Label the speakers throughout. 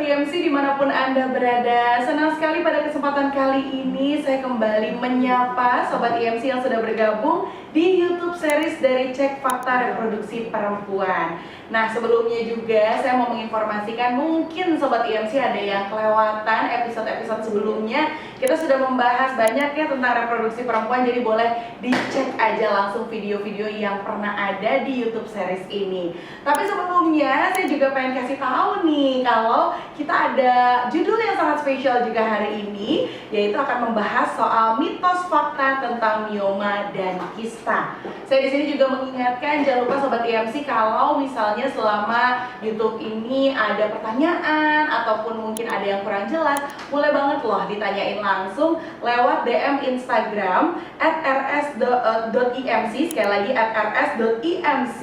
Speaker 1: IMC dimanapun Anda berada. Senang sekali pada kesempatan kali ini saya kembali menyapa Sobat IMC yang sudah bergabung di YouTube series dari Cek Fakta Reproduksi Perempuan. Nah, sebelumnya juga saya mau menginformasikan, mungkin Sobat IMC ada yang kelewatan episode-episode sebelumnya. Kita sudah membahas banyak ya tentang reproduksi perempuan, jadi boleh dicek aja langsung video-video yang pernah ada di YouTube series ini. Tapi sebelumnya saya juga pengen kasih tahu nih kalau kita ada judul yang sangat spesial juga hari ini, yaitu akan membahas soal mitos fakta tentang mioma dan kista. Saya di sini juga mengingatkan, jangan lupa Sobat IMC, kalau misalnya selama YouTube ini ada pertanyaan ataupun mungkin ada yang kurang jelas, boleh banget loh ditanyain langsung lewat DM Instagram @rs.imc, sekali lagi @rs.imc,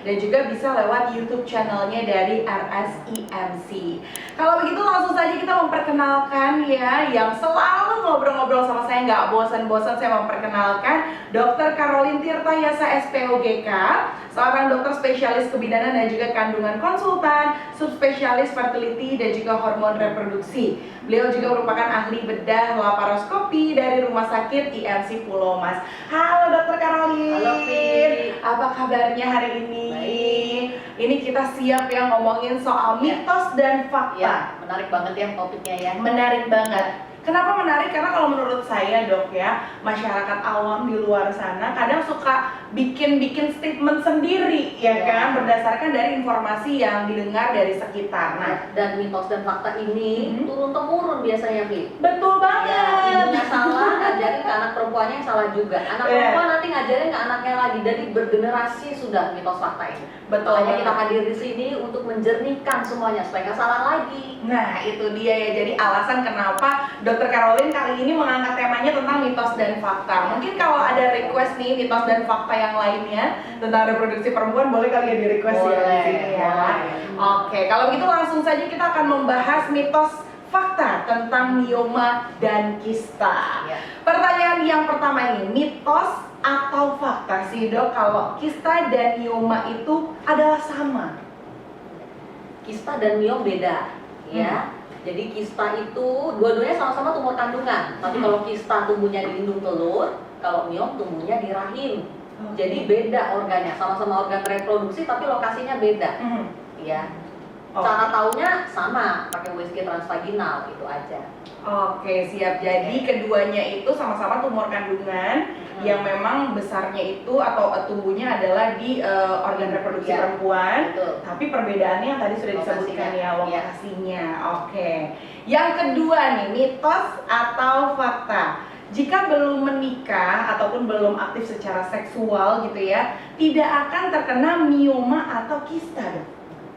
Speaker 1: dan juga bisa lewat YouTube channelnya dari RSIMC. Kalau begitu langsung saja kita memperkenalkan ya, yang selalu ngobrol-ngobrol sama saya nggak bosan-bosan, saya memperkenalkan Dr. Caroline Tirtayasa SPOGK, seorang dokter spesialis kebidanan dan juga kandungan konsultan, subspesialis fertility dan juga hormon reproduksi. Beliau juga merupakan ahli bedah laparoskopi dari Rumah Sakit IMC Pulau Mas. Halo Dr. Caroline.
Speaker 2: Halo Pi.
Speaker 1: Apa kabarnya hari ini?
Speaker 2: Baik.
Speaker 1: Ini kita siap yang ngomongin soal mitos dan fakta.
Speaker 2: Ya, menarik banget ya topiknya ya.
Speaker 1: Menarik banget. Kenapa menarik? Karena kalau menurut saya dok ya, masyarakat awam di luar sana kadang suka bikin statement sendiri ya kan, berdasarkan dari informasi yang didengar dari sekitar. Nah,
Speaker 2: Dan mitos dan fakta ini turun temurun biasanya Pi.
Speaker 1: betul banget.
Speaker 2: Ya, ibunya salah, ngajarin ke anak perempuannya yang salah juga. Anak perempuan nanti ngajarin ke anaknya lagi. Jadi bergenerasi sudah mitos fakta ini.
Speaker 1: Betul.
Speaker 2: Makanya kita hadir di sini untuk menjernihkan semuanya supaya nggak salah lagi.
Speaker 1: Nah, itu dia ya. Jadi alasan kenapa Dr. Caroline kali ini mengangkat temanya tentang mitos dan fakta. Mungkin kalau ada request nih mitos dan fakta yang lainnya tentang reproduksi perempuan, boleh kali ya di request ya di sini ya. Oke, kalau begitu langsung saja kita akan membahas mitos fakta tentang mioma dan kista. Pertanyaan yang pertama ini, mitos atau fakta sih dok kalau kista dan mioma itu adalah sama?
Speaker 2: Kista dan miom beda ya. Jadi kista itu dua-duanya sama-sama tumor kandungan. Tapi kalau kista tumbuhnya di indung telur, kalau miom tumbuhnya di rahim. Jadi beda organnya, sama-sama organ reproduksi tapi lokasinya beda. Ya. Cara taunya sama, pakai USG transvaginal itu aja.
Speaker 1: Oke, siap. Jadi keduanya itu sama-sama tumor kandungan yang memang besarnya itu atau tumbuhnya adalah di organ reproduksi perempuan.
Speaker 2: Betul.
Speaker 1: Tapi perbedaannya yang tadi sudah disebutkan ya, lokasinya. Oke. Yang kedua nih, mitos atau fakta. Jika belum menikah ataupun belum aktif secara seksual gitu ya, tidak akan terkena mioma atau kista dok?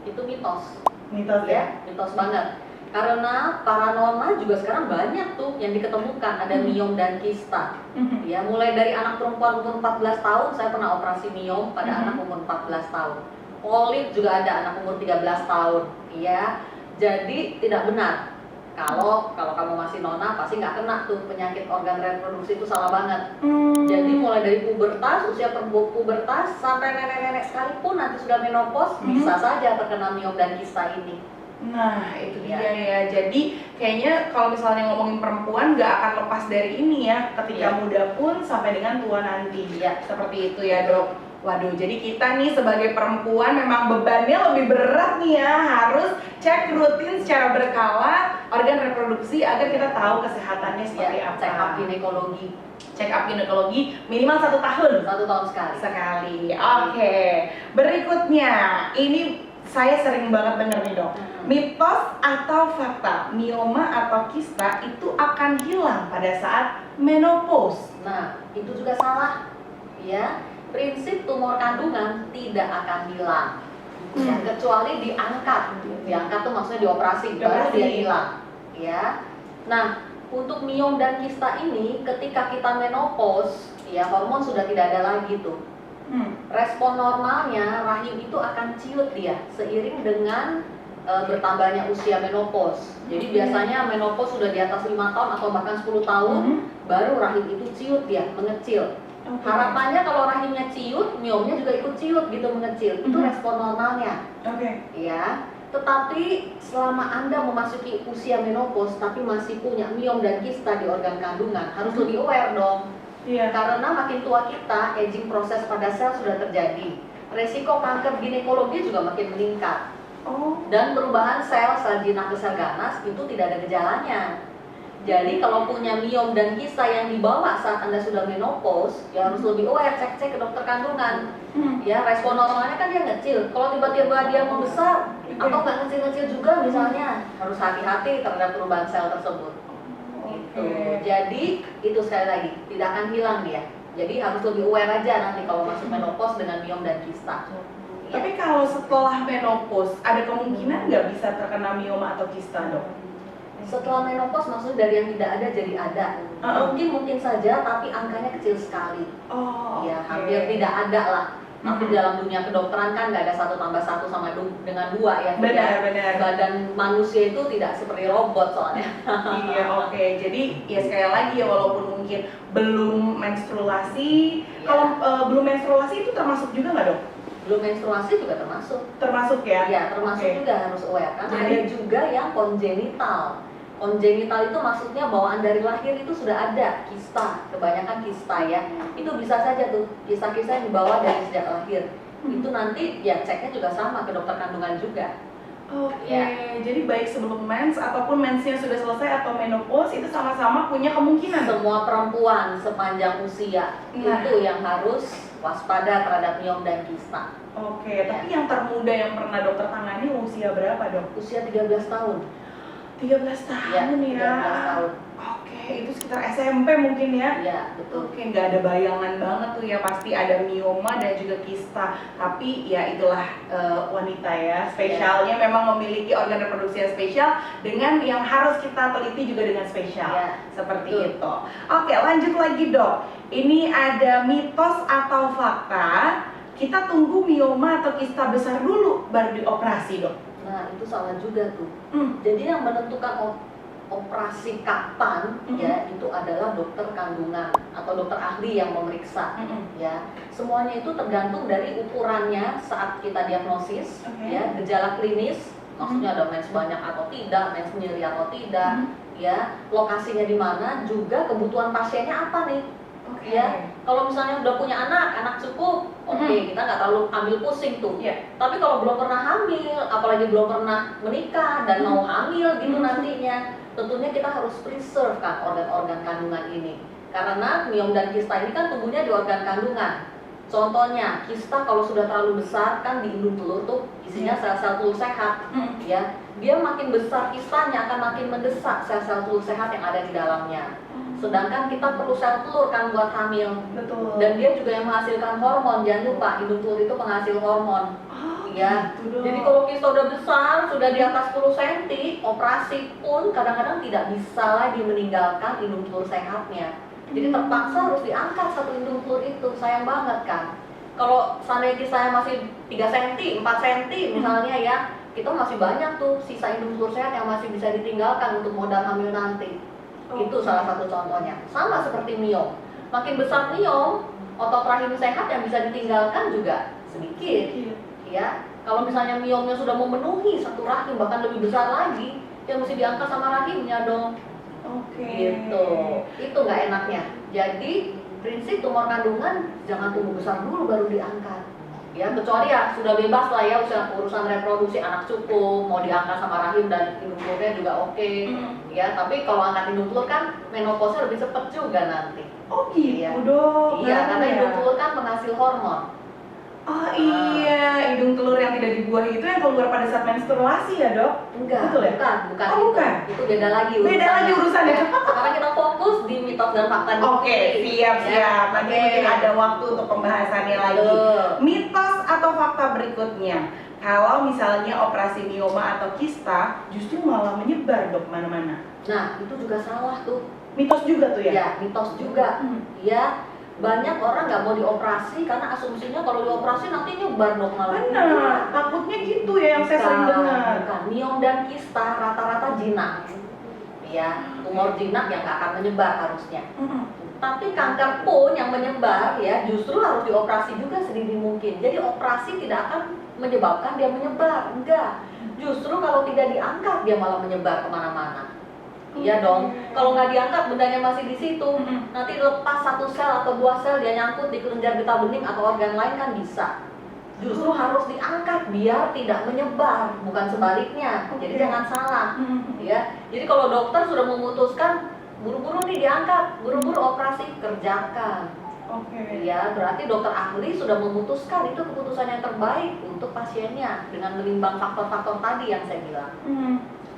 Speaker 2: Itu mitos.
Speaker 1: Mitos ya?
Speaker 2: Mitos banget. Karena paranormal juga sekarang banyak tuh yang diketemukan, ada miom dan kista. Ya, mulai dari anak perempuan umur 14 tahun, saya pernah operasi miom pada anak umur 14 tahun. Polip juga ada anak umur 13 tahun. Ya, jadi tidak benar. Kalau kamu masih nona pasti nggak kena tuh penyakit organ reproduksi, itu salah banget. Jadi mulai dari pubertas, usia pubertas sampai nenek-nenek sekalipun nanti sudah menopause bisa saja terkena miom dan kista ini.
Speaker 1: Nah, itu dia ya. Jadi kayaknya kalau misalnya ngomongin perempuan nggak akan lepas dari ini ya, ketika muda pun sampai dengan tua nanti. Seperti itu ya dok. Waduh, jadi kita nih sebagai perempuan memang bebannya lebih berat nih ya, harus cek rutin secara berkala organ reproduksi agar kita tahu kesehatannya seperti apa.
Speaker 2: Check up ginekologi.
Speaker 1: Check up ginekologi minimal 1 tahun.
Speaker 2: 1 tahun sekali.
Speaker 1: Oke. Berikutnya, ini saya sering banget denger nih dok. Mitos atau fakta, mioma atau kista itu akan hilang pada saat menopause.
Speaker 2: Nah, itu juga salah. Ya. Prinsip tumor kandungan tidak akan hilang, ya, kecuali diangkat. Diangkat tuh maksudnya dioperasi, baru dia hilang. Ya. Nah, untuk miom dan kista ini, ketika kita menopause, ya hormon sudah tidak ada lagi tuh. Respon normalnya rahim itu akan ciut dia seiring dengan bertambahnya usia menopause. Jadi biasanya menopause sudah di atas 5 tahun atau bahkan 10 tahun, baru rahim itu ciut dia, mengecil. Harapannya kalau rahimnya ciut, miomnya juga ikut ciut gitu, mengecil. Itu respon normalnya. Ya. Tetapi selama Anda memasuki usia menopause tapi masih punya miom dan kista di organ kandungan, harus lebih aware dong.
Speaker 1: Iya.
Speaker 2: Karena makin tua kita, aging proses pada sel sudah terjadi. Resiko kanker ginekologi juga makin meningkat.
Speaker 1: Oh.
Speaker 2: Dan perubahan sel jinak ke sel ganas itu tidak ada gejalanya. Jadi kalau punya miom dan kista yang dibawa saat Anda sudah menopause, ya harus lebih aware, cek ke dokter kandungan. Ya, respon normalnya kan dia ngecil. Kalau tiba-tiba dia membesar atau nggak ngecil-ngecil juga misalnya, harus hati-hati terhadap perubahan sel tersebut. Gitu. Jadi itu sekali lagi tidak akan hilang dia. Jadi harus lebih aware aja nanti kalau masuk menopause dengan miom dan kista.
Speaker 1: Tapi kalau setelah menopause, ada kemungkinan nggak bisa terkena mioma atau kista, Dok?
Speaker 2: Setelah menopause maksudnya dari yang tidak ada jadi ada. Mungkin saja, tapi angkanya kecil sekali.
Speaker 1: Oh,
Speaker 2: ya hampir tidak ada lah. Tapi dalam dunia kedokteran kan nggak ada 1+1 sama dengan 2 ya.
Speaker 1: Benar.
Speaker 2: Badan manusia itu tidak seperti robot soalnya.
Speaker 1: Iya, oke. Jadi ya sekali lagi ya, walaupun mungkin belum menstruasi, kalau belum menstruasi itu termasuk juga nggak, Dok?
Speaker 2: Belum menstruasi juga termasuk.
Speaker 1: Termasuk ya?
Speaker 2: Iya, termasuk juga harus aware. Karena ada juga yang kongenital. Kongenital itu maksudnya bawaan dari lahir itu sudah ada kista, kebanyakan kista ya. Itu bisa saja tuh kista-kista yang dibawa dari sejak lahir. Itu nanti ya ceknya juga sama ke dokter kandungan juga.
Speaker 1: Oke, jadi baik sebelum mens ataupun mensnya sudah selesai atau menopause itu sama-sama punya kemungkinan.
Speaker 2: Semua perempuan sepanjang usia itu yang harus waspada terhadap miom dan kista.
Speaker 1: Oke, tapi yang termuda yang pernah dokter tangani usia berapa, Dok?
Speaker 2: Usia 13 tahun.
Speaker 1: 13 tahun ya?
Speaker 2: 13 tahun.
Speaker 1: Oke, itu sekitar SMP mungkin ya?
Speaker 2: Iya, betul.
Speaker 1: Oke, nggak ada bayangan banget tuh ya, pasti ada mioma dan juga kista. Tapi ya itulah wanita ya, spesialnya memang memiliki organ reproduksi yang spesial dengan yang harus kita teliti juga dengan spesial. Seperti itu. Oke, lanjut lagi, Dok. Ini ada mitos atau fakta, kita tunggu mioma atau kista besar dulu baru dioperasi, Dok?
Speaker 2: Nah, itu salah juga tuh. Jadi yang menentukan operasi kapan ya itu adalah dokter kandungan atau dokter ahli yang memeriksa. Ya, semuanya itu tergantung dari ukurannya saat kita diagnosis, ya, gejala klinis, maksudnya ada mens banyak atau tidak, mens nyeri atau tidak, ya, lokasinya di mana, juga kebutuhan pasiennya apa nih. Ya, kalau misalnya udah punya anak cukup, kita nggak terlalu ambil pusing tuh. Tapi kalau belum pernah hamil, apalagi belum pernah menikah dan mau hamil gitu nantinya, tentunya kita harus preserve kan organ-organ kandungan ini. Karena miom dan kista ini kan tumbuhnya di organ kandungan. Contohnya, kista kalau sudah terlalu besar kan di indung telur tuh isinya sel-sel telur sehat, ya. Dia makin besar kistanya akan makin mendesak sel-sel telur sehat yang ada di dalamnya. Sedangkan kita perlu sel telur kan buat hamil.
Speaker 1: Betul.
Speaker 2: Dan dia juga yang menghasilkan hormon. Jangan lupa, indung telur itu penghasil hormon. Ya. Jadi kalau kista udah besar, sudah di atas 10 cm, operasi pun kadang-kadang tidak bisa lagi meninggalkan indung telur sehatnya. Jadi terpaksa harus diangkat satu indung telur itu. Sayang banget kan. Kalau seandainya kistanya masih 3 cm, 4 cm misalnya ya, kita masih banyak tuh sisa indung telur sehat yang masih bisa ditinggalkan untuk modal hamil nanti. Itu salah satu contohnya. Sama seperti miom. Makin besar miom, otot rahim sehat yang bisa ditinggalkan juga sedikit. Ya, kalau misalnya miomnya sudah memenuhi satu rahim bahkan lebih besar lagi, yang mesti diangkat sama rahimnya dong. Gitu. Itu nggak enaknya. Jadi prinsip tumor kandungan jangan tumbuh besar dulu baru diangkat. Ya, kecuali ya sudah bebas lah ya urusan reproduksi, anak cukup, mau diangkat sama rahim dan indung telurnya juga oke. Ya, tapi kalau angkat indung telur kan menopause lebih cepat juga nanti.
Speaker 1: Oh gitu, Dok.
Speaker 2: Iya, karena indung telur kan penghasil hormon.
Speaker 1: Oh iya, hidung telur yang tidak dibuah itu yang keluar pada saat menstruasi ya, Dok?
Speaker 2: Enggak,
Speaker 1: betul ya?
Speaker 2: bukan
Speaker 1: Oh,
Speaker 2: itu.
Speaker 1: bukan?
Speaker 2: Itu beda lagi urusannya.
Speaker 1: Beda lagi urusannya.
Speaker 2: Sekarang kita fokus di mitos dan fakta.
Speaker 1: Oke, siap. Nanti mungkin ada waktu untuk pembahasannya lagi. Mitos atau fakta berikutnya. Kalau misalnya operasi mioma atau kista justru malah menyebar, Dok, mana-mana.
Speaker 2: Nah, itu juga salah tuh.
Speaker 1: Mitos juga tuh ya?
Speaker 2: Ya, mitos juga. Ya, banyak orang nggak mau dioperasi karena asumsinya kalau dioperasi nanti nyebar dong malah.
Speaker 1: Benar, takutnya gitu ya yang saya sering dengar.
Speaker 2: Bukan, miom dan kista rata-rata jinak. Ya, tumor jinak yang nggak akan menyebar harusnya. Tapi kanker pun yang menyebar ya justru harus dioperasi juga sedini mungkin. Jadi operasi tidak akan menyebabkan dia menyebar, enggak. Justru kalau tidak diangkat dia malah menyebar kemana-mana. Iya
Speaker 1: Oke.
Speaker 2: dong. Kalau nggak diangkat bendanya masih di situ, nanti lepas satu sel atau 2 sel dia nyangkut di kelenjar getah bening atau organ lain kan bisa. Justru harus diangkat biar tidak menyebar, bukan sebaliknya. Jadi
Speaker 1: Oke.
Speaker 2: jangan salah. Ya. Jadi kalau dokter sudah memutuskan buru-buru nih diangkat, buru-buru operasi, kerjakan.
Speaker 1: Oke.
Speaker 2: Ya, berarti dokter ahli sudah memutuskan itu keputusan yang terbaik untuk pasiennya dengan menimbang faktor-faktor tadi yang saya bilang.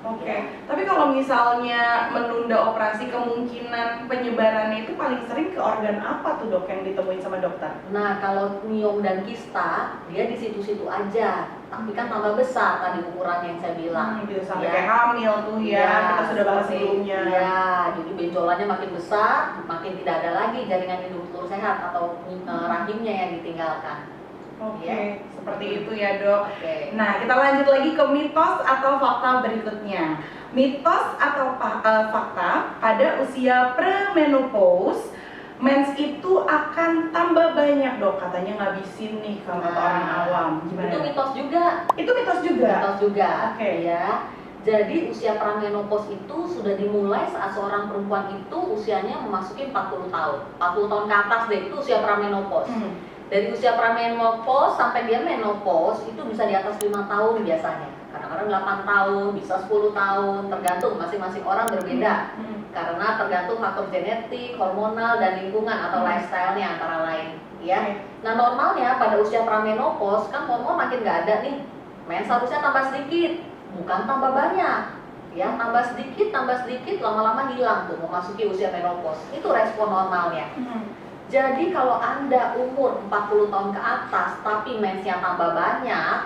Speaker 1: Oke. Tapi kalau misalnya menunda operasi, kemungkinan penyebarannya itu paling sering ke organ apa tuh dok yang ditemuin sama dokter?
Speaker 2: Nah, kalau miom dan kista, dia di situ-situ aja. Tapi kan tambah besar tadi ukurannya yang saya bilang.
Speaker 1: Gitu sampai
Speaker 2: Ya.
Speaker 1: kayak hamil tuh ya,
Speaker 2: Iya,
Speaker 1: kita sudah bahas
Speaker 2: seperti-
Speaker 1: sebelumnya.
Speaker 2: Iya, jadi benjolannya makin besar, makin tidak ada lagi jaringan induk telur sehat atau rahimnya yang ditinggalkan.
Speaker 1: Oke,
Speaker 2: Iya.
Speaker 1: seperti itu ya dok.
Speaker 2: Oke.
Speaker 1: Nah, kita lanjut lagi ke mitos atau fakta berikutnya. Mitos atau fakta pada usia premenopause, mens itu akan tambah banyak dok, katanya ngabisin nih kalau kata orang awam. Gimana?
Speaker 2: Itu mitos juga.
Speaker 1: Itu mitos juga.
Speaker 2: Mitos juga.
Speaker 1: Oke.
Speaker 2: Ya. Jadi usia pramenopause itu sudah dimulai saat seorang perempuan itu usianya memasuki 40 tahun. 40 tahun ke atas deh itu usia pramenopause. Dari usia pramenopause sampai dia menopause itu bisa di atas 5 tahun biasanya. Kadang-kadang 8 tahun, bisa 10 tahun, tergantung masing-masing orang berbeda. Karena tergantung faktor genetik, hormonal, dan lingkungan atau lifestyle-nya antara lain. Ya. Nah normalnya pada usia pramenopause kan hormon makin nggak ada nih. Mens harusnya tambah sedikit, bukan tambah banyak. Ya, tambah sedikit, lama-lama hilang tuh memasuki usia menopause. Itu respon normalnya. Jadi kalau Anda umur 40 tahun ke atas tapi mensnya tambah banyak,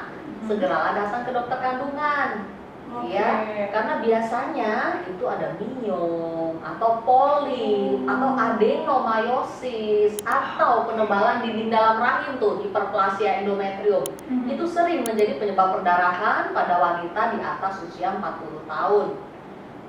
Speaker 2: segeralah datang ke dokter kandungan. Ya, karena biasanya itu ada miom atau polip atau adenomyosis atau penebalan dinding dalam rahim tuh, hiperplasia endometrium. Itu sering menjadi penyebab perdarahan pada wanita di atas usia 40 tahun.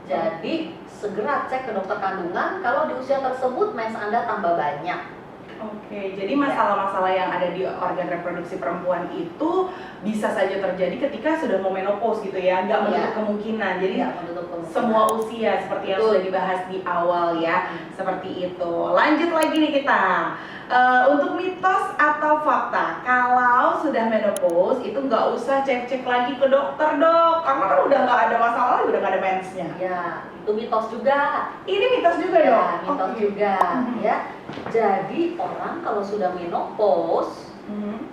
Speaker 2: Jadi segera cek ke dokter kandungan kalau di usia tersebut mens Anda tambah banyak.
Speaker 1: Oke, jadi masalah-masalah yang ada di organ reproduksi perempuan itu bisa saja terjadi ketika sudah mau menopause gitu ya, nggak menutup kemungkinan. Jadi
Speaker 2: Tidak menutup kemungkinan.
Speaker 1: semua usia seperti yang
Speaker 2: Betul.
Speaker 1: sudah dibahas di awal ya, seperti itu. Lanjut lagi nih kita. Untuk mitos atau fakta, kalau sudah menopause itu nggak usah cek-cek lagi ke dokter dok, karena kan udah nggak ada masalah, udah nggak ada mensnya.
Speaker 2: Ya, itu mitos juga.
Speaker 1: Ini mitos juga
Speaker 2: Ya,
Speaker 1: dok?
Speaker 2: mitos
Speaker 1: Oke.
Speaker 2: juga. Ya, jadi orang kalau sudah menopause,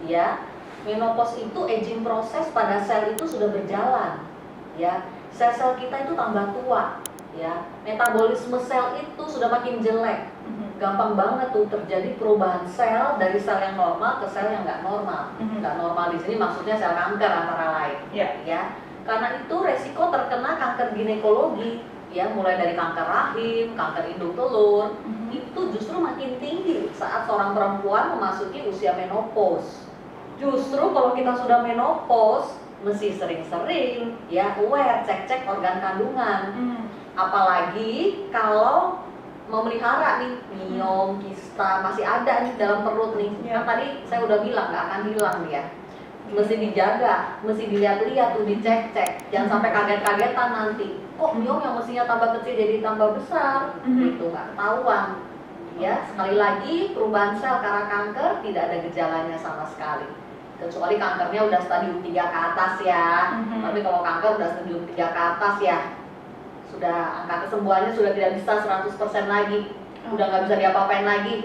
Speaker 2: ya, menopause itu aging proses pada sel itu sudah berjalan. Ya, sel-sel kita itu tambah tua. Ya, metabolisme sel itu sudah makin jelek. Gampang banget tuh terjadi perubahan sel dari sel yang normal ke sel yang nggak normal. Nggak normal di sini maksudnya sel kanker antara lain.
Speaker 1: Ya.
Speaker 2: Ya, karena itu resiko terkena kanker ginekologi, ya mulai dari kanker rahim, kanker induk telur, itu justru makin tinggi saat seorang perempuan memasuki usia menopause. Justru kalau kita sudah menopause, mesti sering-sering ya aware cek-cek organ kandungan. Apalagi kalau memelihara nih miom, kista masih ada nih dalam perut nih.
Speaker 1: Ya.
Speaker 2: Kan tadi saya udah bilang nggak akan hilang dia. Mesti dijaga, mesti dilihat-lihat tuh, dicek-cek. Jangan sampai kaget-kagetan nanti. Kok miom yang mestinya tambah kecil jadi tambah besar? Itu nggak ketahuan. Ya, sekali lagi perubahan sel karena kanker tidak ada gejalanya sama sekali. Kecuali kankernya udah stadium 3 ke atas ya. Tapi kalau kanker udah stadium 3 ke atas ya, sudah angka kesembuhannya sudah tidak bisa 100% lagi. Udah nggak bisa diapa-apain lagi.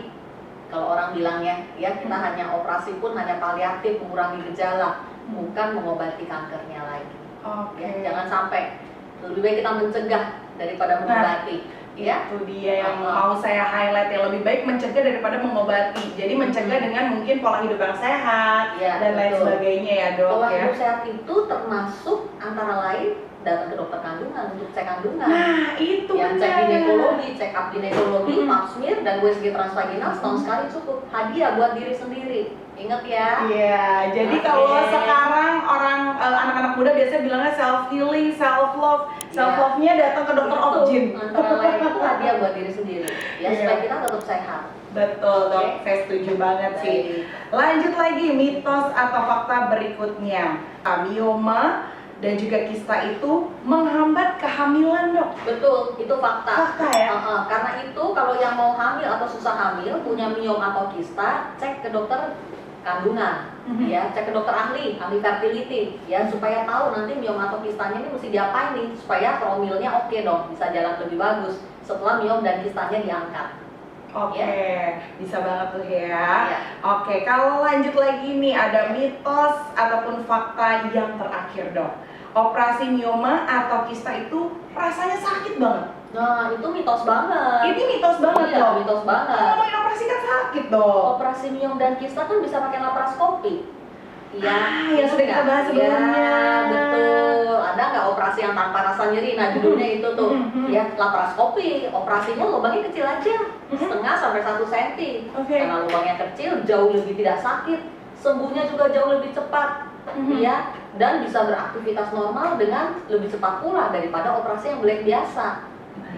Speaker 2: Kalau orang bilangnya, ya kita hanya operasi pun hanya paliatif, mengurangi gejala, bukan mengobati kankernya lagi.
Speaker 1: Oke.
Speaker 2: Ya, jangan sampai. Lebih baik kita mencegah daripada mengobati. Ya,
Speaker 1: Itu dia yang mau saya highlight ya, lebih baik mencegah daripada mengobati. Jadi mencegah dengan mungkin pola hidup yang sehat
Speaker 2: Ya,
Speaker 1: dan lain
Speaker 2: betul.
Speaker 1: sebagainya ya dok
Speaker 2: Pola
Speaker 1: ya.
Speaker 2: hidup sehat itu termasuk antara lain datang ke dokter kandungan untuk cek kandungan.
Speaker 1: Nah itu
Speaker 2: Yang cek
Speaker 1: benar.
Speaker 2: ginekologi, check up ginekologi, pap smear dan USG transvaginal setahun sekali cukup. Hadiah buat diri sendiri. Ingat ya.
Speaker 1: Iya, jadi
Speaker 2: Oke.
Speaker 1: kalau sekarang orang anak-anak muda biasanya bilangnya self healing, self love. Self love-nya datang ke dokter
Speaker 2: Itu,
Speaker 1: Objin.
Speaker 2: antara lain itu hadiah buat diri sendiri. Ya,
Speaker 1: Iya.
Speaker 2: supaya kita tetap sehat.
Speaker 1: Betul dok,
Speaker 2: Oke.
Speaker 1: saya setuju banget sih.
Speaker 2: Baik.
Speaker 1: Lanjut lagi mitos atau fakta berikutnya. Mioma dan juga kista itu menghambat kehamilan, Dok?
Speaker 2: Betul, itu fakta.
Speaker 1: Fakta ya?
Speaker 2: Karena itu kalau yang mau hamil atau susah hamil, punya miom atau kista, cek ke dokter kandungan, ya, cek ke dokter ahli fertility, ya, supaya tahu nanti miom atau kistanya ini mesti diapain nih, supaya promilnya oke dong, bisa jalan lebih bagus setelah miom dan kistanya diangkat.
Speaker 1: Oke, bisa banget tuh ya.
Speaker 2: Ya.
Speaker 1: Oke, kalau lanjut lagi nih, ada mitos ataupun fakta yang terakhir, Dok. Operasi mioma atau kista itu rasanya sakit banget.
Speaker 2: Nah, itu mitos banget.
Speaker 1: Ini mitos banget,
Speaker 2: Iya,
Speaker 1: Dok.
Speaker 2: mitos banget.
Speaker 1: Kalau ngomongin operasi kan sakit, Dok.
Speaker 2: Operasi miom dan kista kan bisa pakai laparoskopi. Iya,
Speaker 1: yang sudah kita bahas sebelumnya.
Speaker 2: Ya, betul. Ada nggak operasi yang tanpa rasa nyeri? Nah, judulnya itu tuh, ya, laparoskopi. Operasinya lubangnya kecil aja, setengah sampai 1 cm. Karena lubangnya kecil, jauh lebih tidak sakit. Sembuhnya juga jauh lebih cepat, ya, dan bisa beraktivitas normal dengan lebih cepat pula daripada operasi yang black biasa.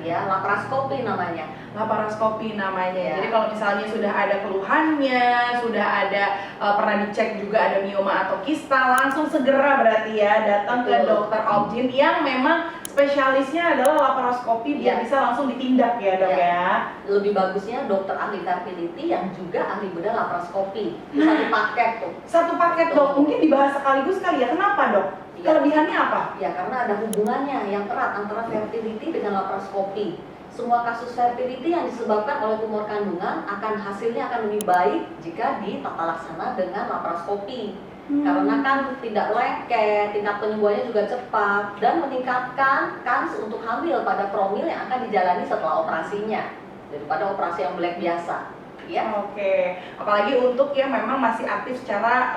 Speaker 2: Ya, laparoskopi namanya.
Speaker 1: Laparoskopi namanya.
Speaker 2: Ya.
Speaker 1: Jadi kalau misalnya sudah ada keluhannya, sudah ada pernah dicek juga ada mioma atau kista, langsung segera berarti ya datang ke dokter obgyn yang memang spesialisnya adalah laparoskopi biar bisa langsung ditindak ya, Dok ya.
Speaker 2: Lebih bagusnya dokter ahli fertility yang juga ahli bedah laparoskopi. Satu paket tuh.
Speaker 1: Satu paket, Dok. Mungkin dibahas sekaligus kali ya. Kenapa, Dok? Kelebihannya apa?
Speaker 2: Ya, karena ada hubungannya yang erat antara fertility dengan laparoskopi. Semua kasus fertility yang disebabkan oleh tumor kandungan hasilnya akan lebih baik jika ditata laksana dengan laparoskopi. Karena kan tidak lengket, tingkat penyembuhannya juga cepat dan meningkatkan kans untuk hamil pada promil yang akan dijalani setelah operasinya daripada operasi yang black biasa. Ya.
Speaker 1: Oke, apalagi untuk yang memang masih aktif secara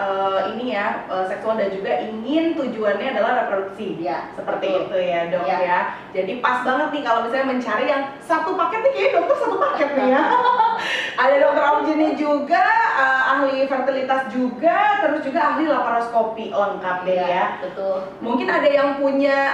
Speaker 1: seksual dan juga ingin tujuannya adalah reproduksi.
Speaker 2: Ya,
Speaker 1: seperti itu ya, Dok ya. Jadi pas banget nih kalau misalnya mencari yang satu paket nih, kayaknya dokter satu paket nih ya. Ada dokter obgyn juga, ahli fertilitas juga, terus juga ahli laparoskopi, lengkap deh ya.
Speaker 2: Betul.
Speaker 1: Mungkin ada yang punya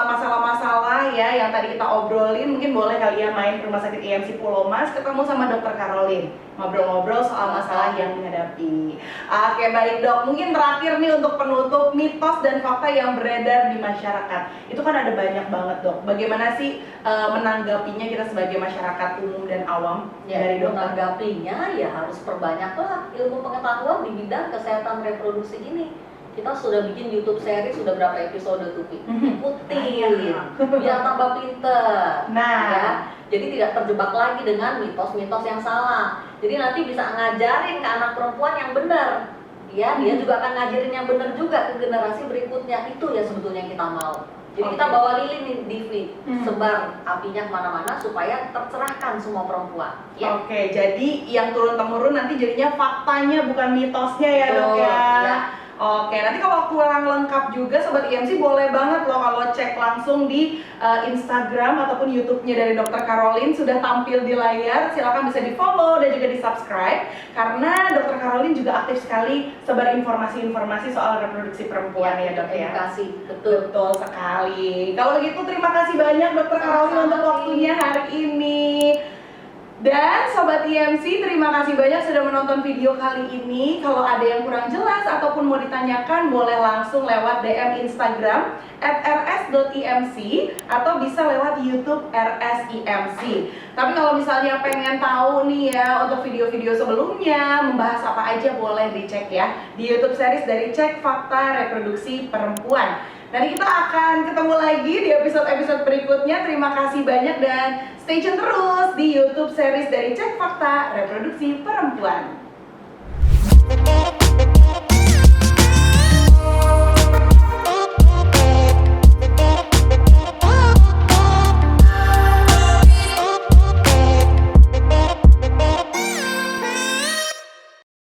Speaker 1: masalah-masalah ya yang tadi kita obrolin, mungkin boleh kalian main ke rumah sakit IMC Pulau Mas, ketemu sama dokter Caroline, ngobrol-ngobrol soal masalah yang dihadapi. Oke, baik, Dok. Mungkin terakhir nih untuk penutup, mitos dan fakta yang beredar di masyarakat. Itu kan ada banyak banget, Dok. Bagaimana sih menanggapinya kita sebagai masyarakat umum dan awam dari dokter?
Speaker 2: Menanggapinya ya harus perbanyaklah ilmu pengetahuan di bidang kesehatan reproduksi ini. Kita sudah bikin YouTube series, sudah berapa episode tuh, ikutin biar tambah pinter.
Speaker 1: Nah,
Speaker 2: ya, jadi tidak terjebak lagi dengan mitos-mitos yang salah. Jadi nanti bisa ngajarin ke anak perempuan yang benar. Ya, dia juga akan ngajarin yang benar juga ke generasi berikutnya. Itu ya sebetulnya yang kita mau. Jadi kita bawa lilin nih, Divi, sebar apinya kemana-mana supaya tercerahkan semua perempuan. Ya.
Speaker 1: Oke, jadi yang turun-temurun nanti jadinya faktanya bukan mitosnya ya, Dok ya. Oke, nanti kalau kurang lengkap juga Sobat IMC boleh banget loh kalau cek langsung di Instagram ataupun YouTube-nya dari Dr. Caroline sudah tampil di layar. Silakan bisa di-follow dan juga di-subscribe karena Dr. Caroline juga aktif sekali sebar informasi-informasi soal reproduksi perempuan ya, Dok ya.
Speaker 2: Edukasi, betul.
Speaker 1: Betul sekali. Kalau gitu terima kasih banyak Dr. Caroline untuk waktunya hari ini. Dan Sobat IMC, terima kasih banyak sudah menonton video kali ini. Kalau ada yang kurang jelas ataupun mau ditanyakan, boleh langsung lewat DM Instagram @rs.imc atau bisa lewat YouTube RSIMC. Tapi kalau misalnya pengen tahu nih ya untuk video-video sebelumnya membahas apa aja, boleh dicek ya di YouTube series dari Cek Fakta Reproduksi Perempuan. Nanti kita akan ketemu lagi di episode-episode berikutnya. Terima kasih banyak dan stay tune terus di YouTube series dari Cek Fakta Reproduksi Perempuan.